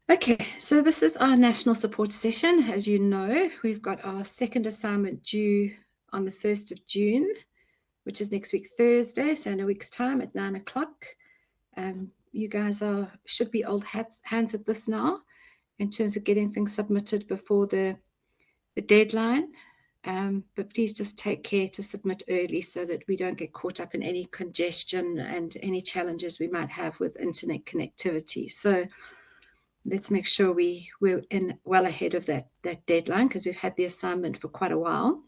Okay, so this is our national support session. As you know, we've got our second assignment due on the 1st of June, which is next week Thursday, so in a week's time at 9 o'clock. You guys should be old hands at this now in terms of getting things submitted before the deadline. But please just take care to submit early so that we don't get caught up in any congestion and any challenges we might have with internet connectivity. So let's make sure we're in well ahead of that deadline, because we've had the assignment for quite a while.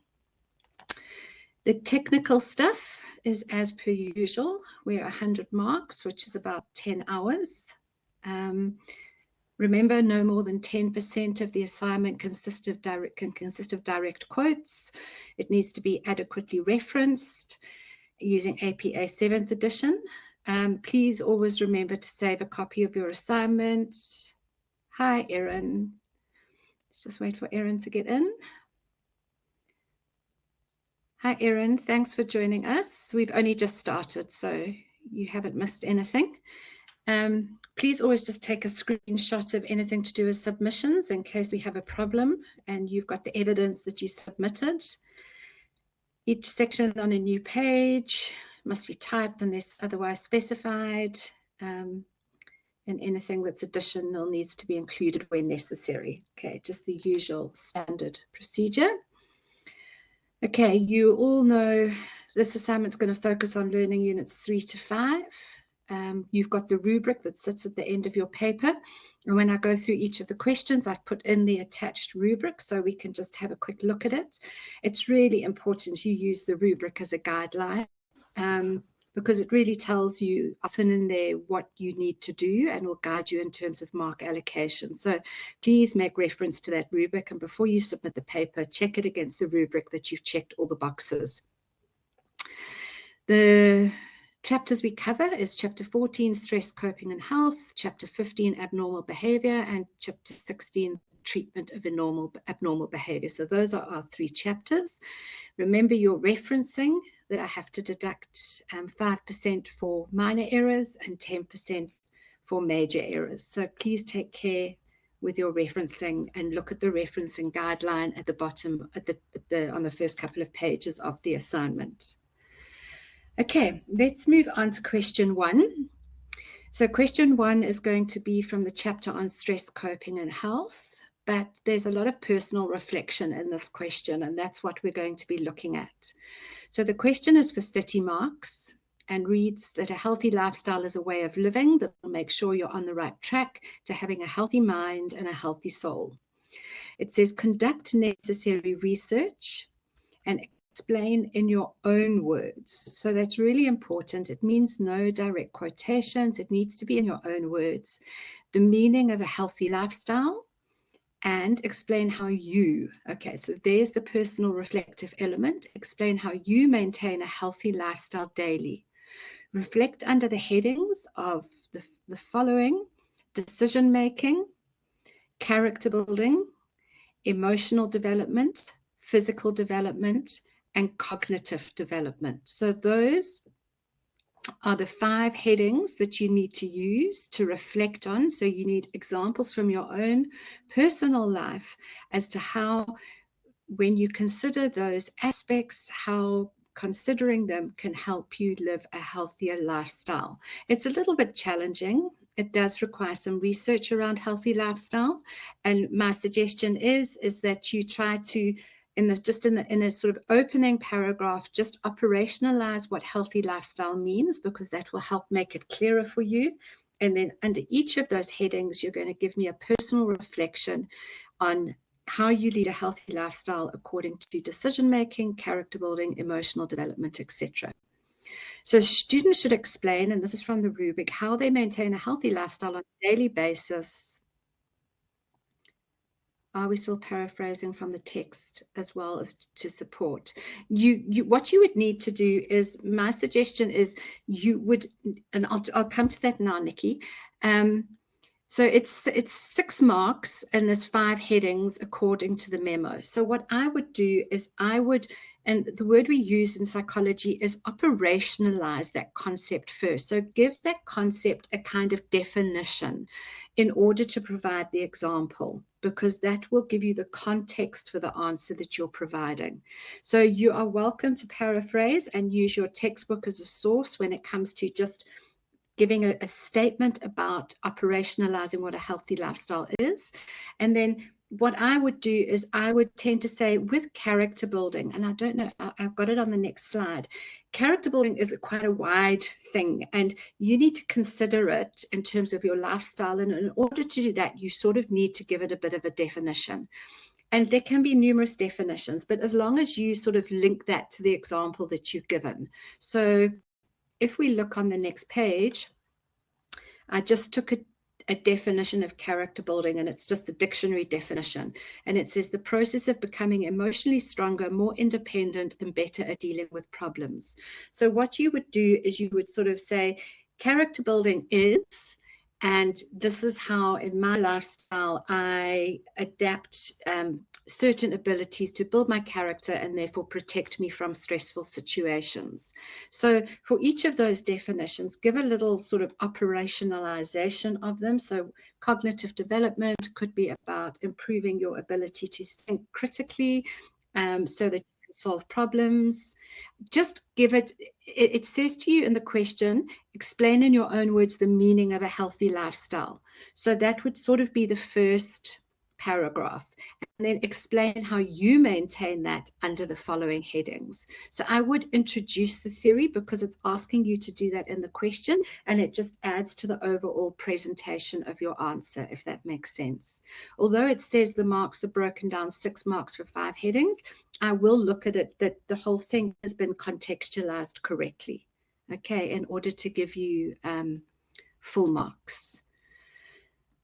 The technical stuff is as per usual. We're 100 marks, which is about 10 hours. Remember, no more than 10% of the assignment can consist of direct quotes. It needs to be adequately referenced using APA 7th edition. Please always remember to save a copy of your assignment. Hi, Erin. Let's just wait for Erin to get in. Hi, Erin. Thanks for joining us. We've only just started, so you haven't missed anything. Please always just take a screenshot of anything to do with submissions in case we have a problem and you've got the evidence that you submitted. Each section on a new page must be typed unless otherwise specified. And anything that's additional needs to be included where necessary. Okay, just the usual standard procedure. Okay, you all know this assignment's going to focus on learning units 3 to 5. You've got the rubric that sits at the end of your paper. And when I go through each of the questions, I've put in the attached rubric so we can just have a quick look at it. It's really important you use the rubric as a guideline. Because it really tells you often in there what you need to do and will guide you in terms of mark allocation. So please make reference to that rubric, and before you submit the paper, check it against the rubric that you've checked all the boxes. The chapters we cover is Chapter 14, Stress, Coping and Health, Chapter 15, Abnormal Behavior, and Chapter 16, Treatment of Abnormal Behavior. So those are our 3 chapters. Remember your referencing, that I have to deduct 5% for minor errors and 10% for major errors. So please take care with your referencing and look at the referencing guideline at the bottom, on the first couple of pages of the assignment. Okay, let's move on to question 1. So question 1 is going to be from the chapter on stress, coping and health. But there's a lot of personal reflection in this question, and that's what we're going to be looking at. So the question is for 30 marks and reads that a healthy lifestyle is a way of living that will make sure you're on the right track to having a healthy mind and a healthy soul. It says conduct necessary research and explain in your own words. So that's really important. It means no direct quotations. It needs to be in your own words. The meaning of a healthy lifestyle, and explain how you, okay, so there's the personal reflective element, explain how you maintain a healthy lifestyle daily. Reflect under the headings of the following: decision making, character building, emotional development, physical development, and cognitive development. So those are the 5 headings that you need to use to reflect on. So you need examples from your own personal life as to how, when you consider those aspects, how considering them can help you live a healthier lifestyle. It's a little bit challenging. It does require some research around healthy lifestyle. And my suggestion is that you try to, in a sort of opening paragraph, just operationalize what healthy lifestyle means, because that will help make it clearer for you. And then under each of those headings, you're going to give me a personal reflection on how you lead a healthy lifestyle according to decision making, character building, emotional development, etc. So students should explain, and this is from the rubric, how they maintain a healthy lifestyle on a daily basis. Are we still paraphrasing from the text as well as to support? What you would need to do is, my suggestion is you would, and I'll come to that now, Nikki. So it's 6 marks and there's 5 headings according to the memo. So what I would do is and the word we use in psychology is operationalize that concept first. So give that concept a kind of definition in order to provide the example, because that will give you the context for the answer that you're providing. So you are welcome to paraphrase and use your textbook as a source when it comes to just giving a statement about operationalizing what a healthy lifestyle is. And then what I would do is I would tend to say with character building, and I don't know, I've got it on the next slide. Character building is quite a wide thing, and you need to consider it in terms of your lifestyle. And in order to do that, you sort of need to give it a bit of a definition. And there can be numerous definitions, but as long as you sort of link that to the example that you've given. So if we look on the next page, I just took a definition of character building, and it's just the dictionary definition. And it says the process of becoming emotionally stronger, more independent, and better at dealing with problems. So what you would do is you would sort of say, character building is, and this is how in my lifestyle I adapt certain abilities to build my character and therefore protect me from stressful situations. So for each of those definitions, give a little sort of operationalization of them. So cognitive development could be about improving your ability to think critically so that you can solve problems. Just give it, it says to you in the question, explain in your own words the meaning of a healthy lifestyle. So that would sort of be the first paragraph, and then explain how you maintain that under the following headings. So I would introduce the theory because it's asking you to do that in the question, and it just adds to the overall presentation of your answer, if that makes sense. Although it says the marks are broken down 6 marks for 5 headings, I will look at it that the whole thing has been contextualized correctly, okay, in order to give you full marks.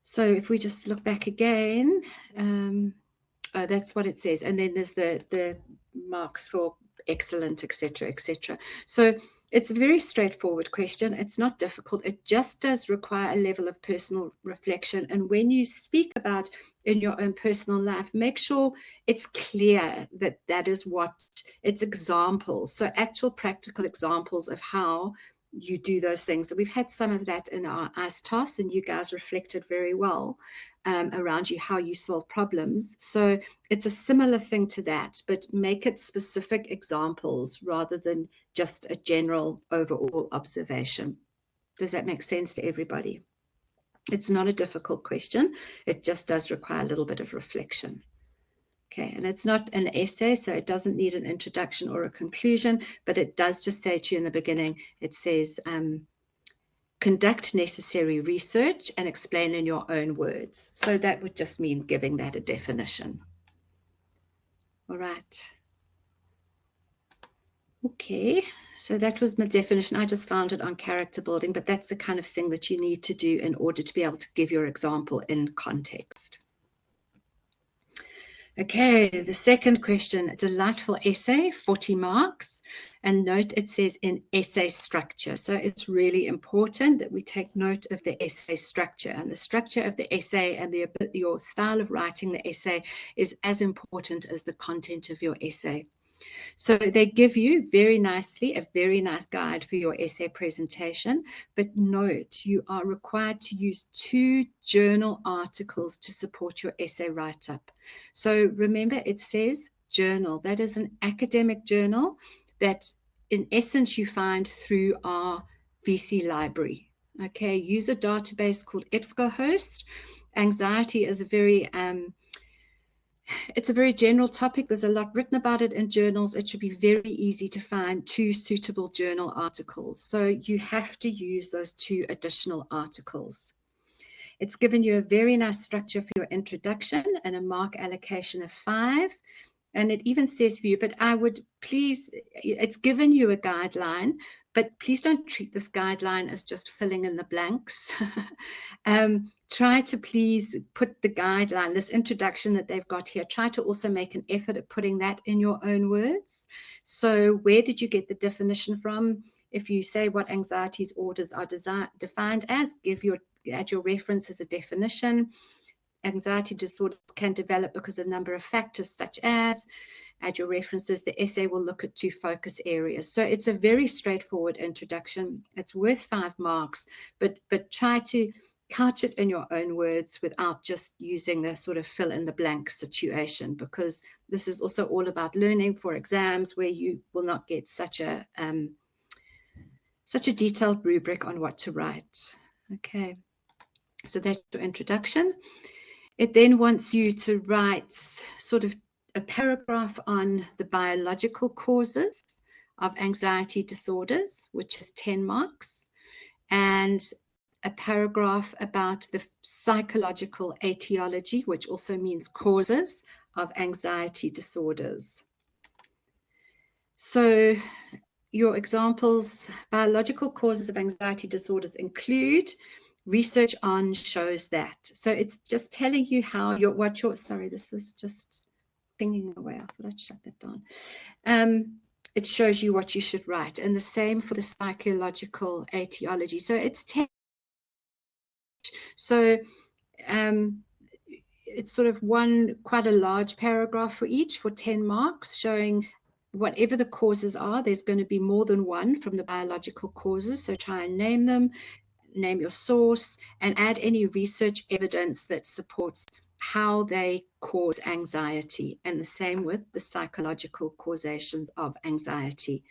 So if we just look back again, oh, that's what it says. And then there's the marks for excellent, etc., etc. So it's a very straightforward question. It's not difficult. It just does require a level of personal reflection. And when you speak about in your own personal life, make sure it's clear that that is what it's examples. So actual practical examples of how you do those things. So we've had some of that in our ICE, and you guys reflected very well around how you solve problems. So it's a similar thing to that, but make it specific examples rather than just a general overall observation. Does that make sense to everybody? It's not a difficult question. It just does require a little bit of reflection. Okay, and it's not an essay, so it doesn't need an introduction or a conclusion, but it does just say to you in the beginning, it says, conduct necessary research and explain in your own words. So that would just mean giving that a definition. All right. Okay, so that was my definition. I just found it on character building, but that's the kind of thing that you need to do in order to be able to give your example in context. Okay, the second question, delightful essay, 40 marks. And note it says in essay structure. So it's really important that we take note of the essay structure. And the structure of the essay and your style of writing the essay is as important as the content of your essay. So they give you very nicely a very nice guide for your essay presentation, but note you are required to use 2 journal articles to support your essay write-up. So remember it says journal. That is an academic journal that in essence you find through our VC library. Okay, use a database called EBSCOhost. Anxiety is a very it's a very general topic. There's a lot written about it in journals. It should be very easy to find 2 suitable journal articles. So you have to use those 2 additional articles. It's given you a very nice structure for your introduction and a mark allocation of 5. And it even says for you, but I would please, it's given you a guideline, but please don't treat this guideline as just filling in the blanks. Try to please put the guideline, this introduction that they've got here, try to also make an effort at putting that in your own words. So where did you get the definition from? If you say what anxiety disorders are defined as, add your reference as a definition. Anxiety disorders can develop because of a number of factors such as, add your references, the essay will look at 2 focus areas. So it's a very straightforward introduction. It's worth 5 marks, but try to couch it in your own words without just using the sort of fill in the blank situation, because this is also all about learning for exams where you will not get such a detailed rubric on what to write. Okay, so that's your introduction. It then wants you to write sort of a paragraph on the biological causes of anxiety disorders, which is 10 marks, and a paragraph about the psychological etiology, which also means causes of anxiety disorders. So your examples: biological causes of anxiety disorders include, research on shows that. So it's just telling you how sorry, this is just pinging away. I thought I'd shut that down. It shows you what you should write, and the same for the psychological etiology. So it's 10. So it's sort of quite a large paragraph for each, for 10 marks, showing whatever the causes are. There's going to be more than one from the biological causes, so try and name them, name your source, and add any research evidence that supports how they cause anxiety, and the same with the psychological causations of anxiety.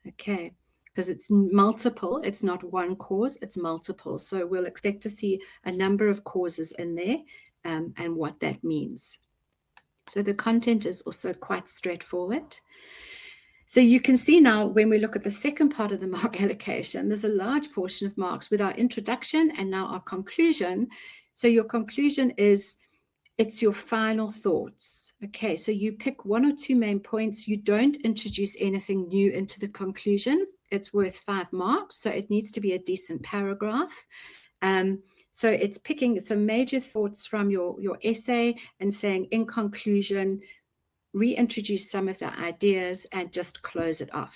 Okay, because it's multiple, it's not one cause, it's multiple. So we'll expect to see a number of causes in there, and what that means. So the content is also quite straightforward. So you can see now, when we look at the second part of the mark allocation, there's a large portion of marks with our introduction and now our conclusion. So your conclusion is, it's your final thoughts. Okay, so you pick one or two main points. You don't introduce anything new into the conclusion. It's worth 5 marks, so it needs to be a decent paragraph. So it's picking some major thoughts from your essay and saying, in conclusion, reintroduce some of the ideas and just close it off.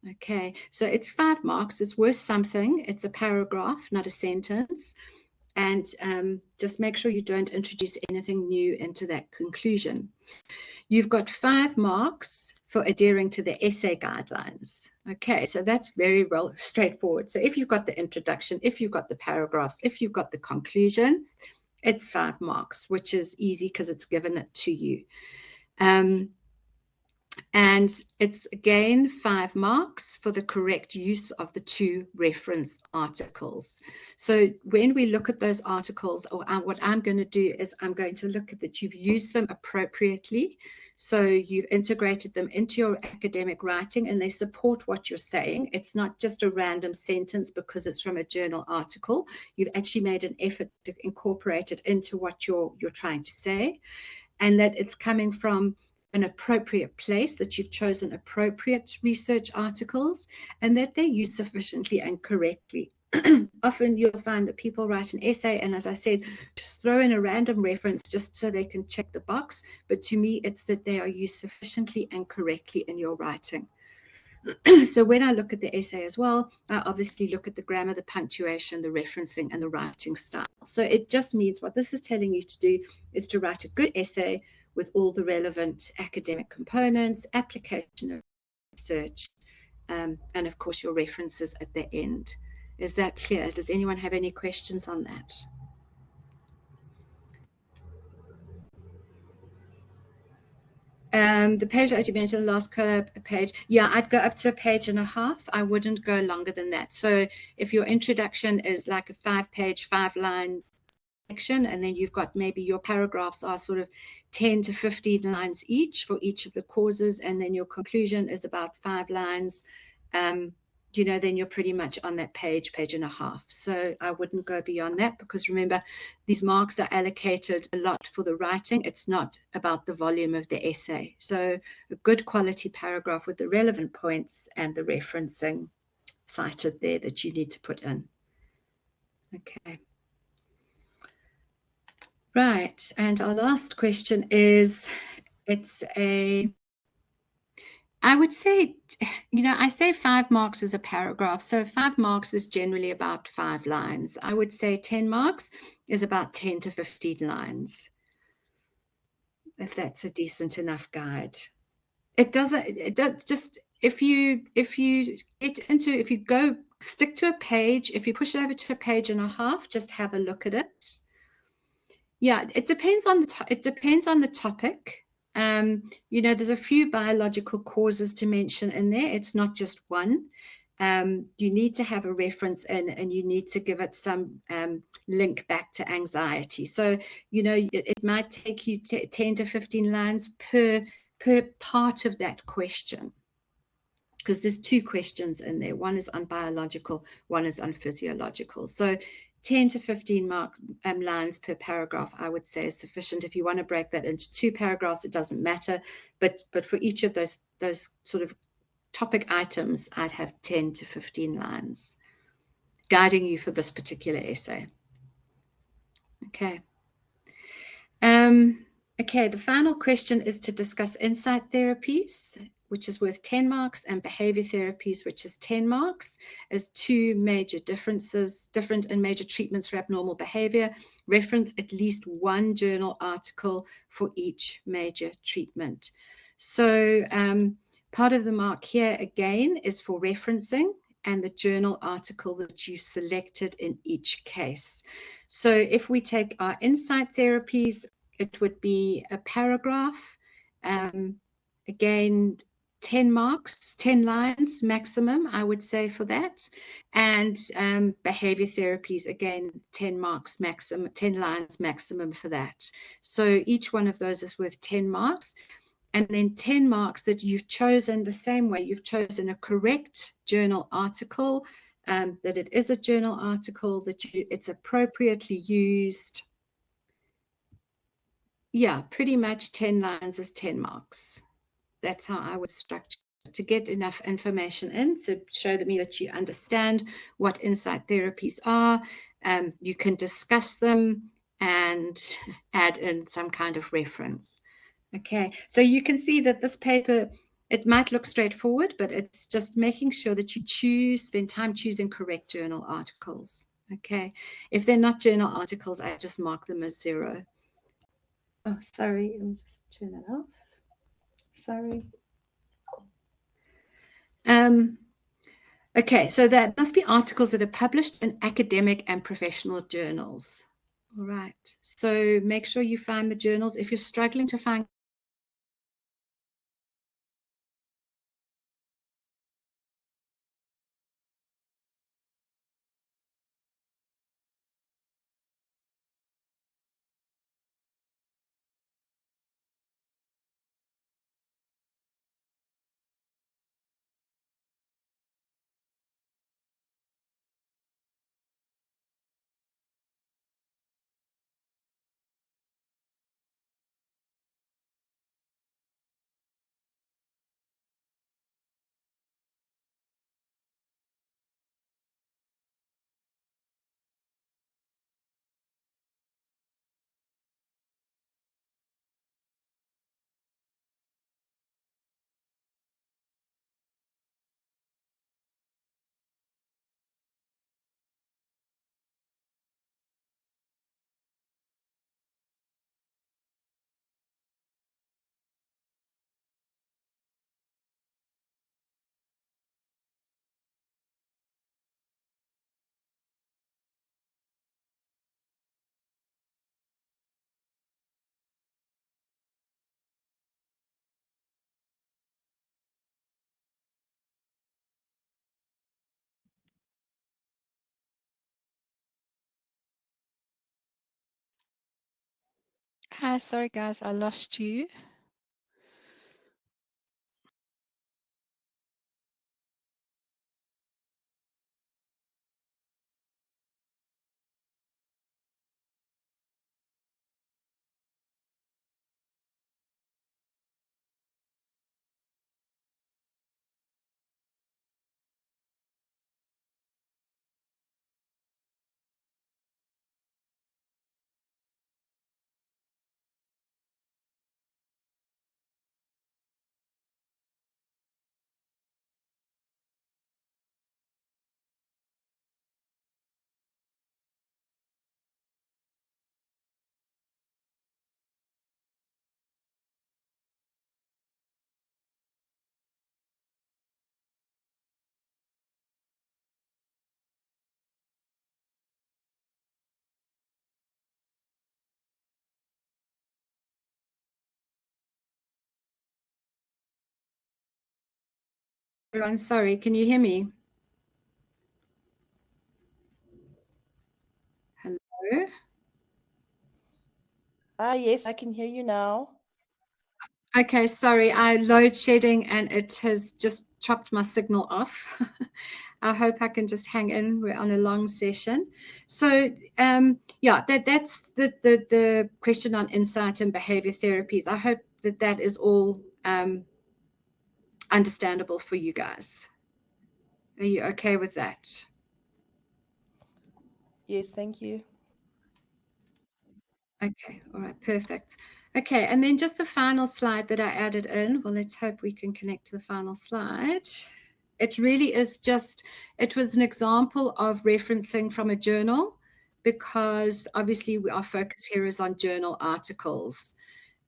Okay, so it's 5 marks. It's worth something. It's a paragraph, not a sentence. And just make sure you don't introduce anything new into that conclusion. You've got 5 marks for adhering to the essay guidelines. Okay, so that's very well straightforward. So if you've got the introduction, if you've got the paragraphs, if you've got the conclusion, it's 5 marks, which is easy because it's given it to you. And it's again 5 marks for the correct use of the 2 reference articles. So when we look at those articles, or what I'm going to do is I'm going to look at that you've used them appropriately. So you've integrated them into your academic writing and they support what you're saying. It's not just a random sentence because it's from a journal article. You've actually made an effort to incorporate it into what you're trying to say, and that it's coming from an appropriate place, that you've chosen appropriate research articles, and that they're used sufficiently and correctly. Often you'll find that people write an essay and, as I said, just throw in a random reference just so they can check the box. But to me, it's that they are used sufficiently and correctly in your writing. So when I look at the essay as well, I obviously look at the grammar, the punctuation, the referencing, and the writing style. So it just means what this is telling you to do is to write a good essay with all the relevant academic components, application of research, and of course your references at the end. Is that clear? Does anyone have any questions on that? The page that you mentioned, the last page, yeah, I'd go up to a page and a half. I wouldn't go longer than that. So if your introduction is like a 5-page, 5-line section, and then you've got maybe your paragraphs are sort of 10 to 15 lines each for each of the causes, and then your conclusion is about 5 lines, you know, then you're pretty much on that page, page and a half. So I wouldn't go beyond that, because remember, these marks are allocated a lot for the writing. It's not about the volume of the essay. So a good quality paragraph with the relevant points and the referencing cited there that you need to put in. Okay. Right, and our last question is, I would say, you know, I say 5 marks is a paragraph, so 5 marks is generally about 5 lines. I would say 10 marks is about 10 to 15 lines, if that's a decent enough guide. It does just, if you go stick to a page. If you push it over to a page and a half, just have a look at it. Yeah, it depends on the topic. You know, there's a few biological causes to mention in there. It's not just one. You need to have a reference and you need to give it some link back to anxiety. So, you know, it might take you 10 to 15 lines per part of that question, because there's two questions in there. One is on biological, one is on physiological. So 10 to 15 lines per paragraph, I would say, is sufficient. If you want to break that into 2 paragraphs, it doesn't matter. But for each of those sort of topic items, I'd have 10 to 15 lines guiding you for this particular essay. Okay. Okay, the final question is to discuss insight therapies, which is worth 10 marks, and behavior therapies, which is 10 marks, as 2 major differences, different and major treatments for abnormal behavior. Reference at least 1 journal article for each major treatment. So part of the mark here again is for referencing and the journal article that you selected in each case. So if we take our insight therapies, it would be a paragraph, again, 10 marks, 10 lines maximum, I would say, for that. And behavior therapies, again, 10 marks maximum, 10 lines maximum for that. So each one of those is worth 10 marks. And then 10 marks that you've chosen the same way. You've chosen a correct journal article, that it is a journal article, that it's appropriately used. Yeah, pretty much 10 lines is 10 marks. That's how I would structure it, to get enough information in to show me that you understand what insight therapies are. You can discuss them and add in some kind of reference. Okay, so you can see that this paper, it might look straightforward, but it's just making sure that you spend time choosing correct journal articles. Okay, if they're not journal articles, I just mark them as 0. Oh, sorry, let me just turn that off. Sorry. Okay, so that must be articles that are published in academic and professional journals. All right, so make sure you find the journals. If you're struggling to find Hi, sorry guys, I lost you. everyone. Sorry, can you hear me? Hello? Yes, I can hear you now. Okay, sorry, I load shedding and it has just chopped my signal off. I hope I can just hang in. We're on a long session. So yeah, that's the question on insight and behavior therapies. I hope that is all understandable for you guys. Are you okay with that? Yes, thank you. Okay, all right, perfect. Okay, and then just the final slide that I added in. Well, let's hope we can connect to the final slide. It really is just, it was an example of referencing from a journal, because obviously our focus here is on journal articles.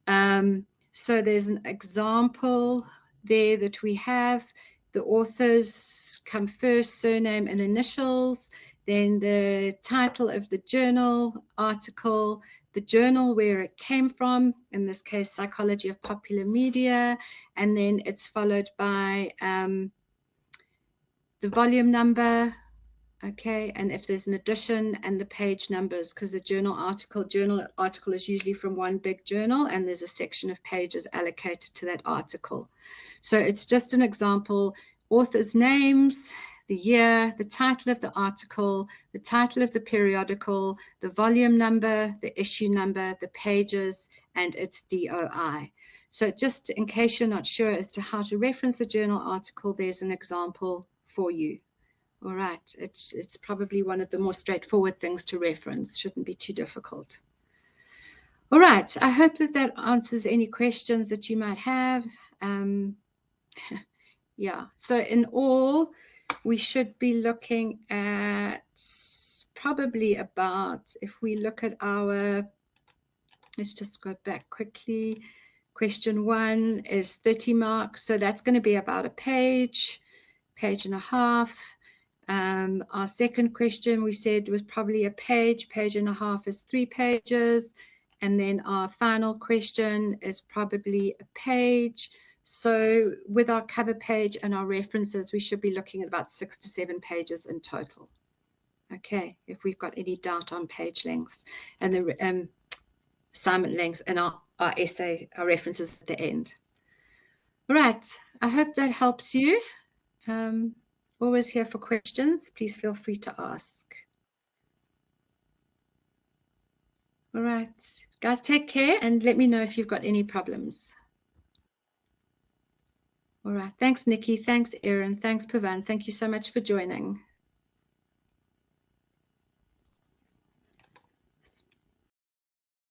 So there's an example there that we have. The authors come first, surname and initials, then the title of the journal article, the journal where it came from, in this case, Psychology of Popular Media, and then it's followed by the volume number, okay, and if there's an edition and the page numbers, because the journal article is usually from one big journal and there's a section of pages allocated to that article. So it's just an example, authors' names, the year, the title of the article, the title of the periodical, the volume number, the issue number, the pages, and its DOI. So just in case you're not sure as to how to reference a journal article, there's an example for you. All right, it's probably one of the more straightforward things to reference. Shouldn't be too difficult. All right, I hope that answers any questions that you might have. Yeah, so in all, we should be looking at probably about, if we look at our, let's just go back quickly. Question 1 is 30 marks, so that's going to be about a page and a half. Our second question we said was probably a page and a half is 3 pages. And then our final question is probably a page. So with our cover page and our references, we should be looking at about 6 to 7 pages in total. Okay, if we've got any doubt on page lengths and the assignment lengths and our essay, our references at the end. All right, I hope that helps you. Always here for questions. Please feel free to ask. All right, guys, take care and let me know if you've got any problems. All right, thanks, Nikki. Thanks, Erin. Thanks, Pavan. Thank you so much for joining.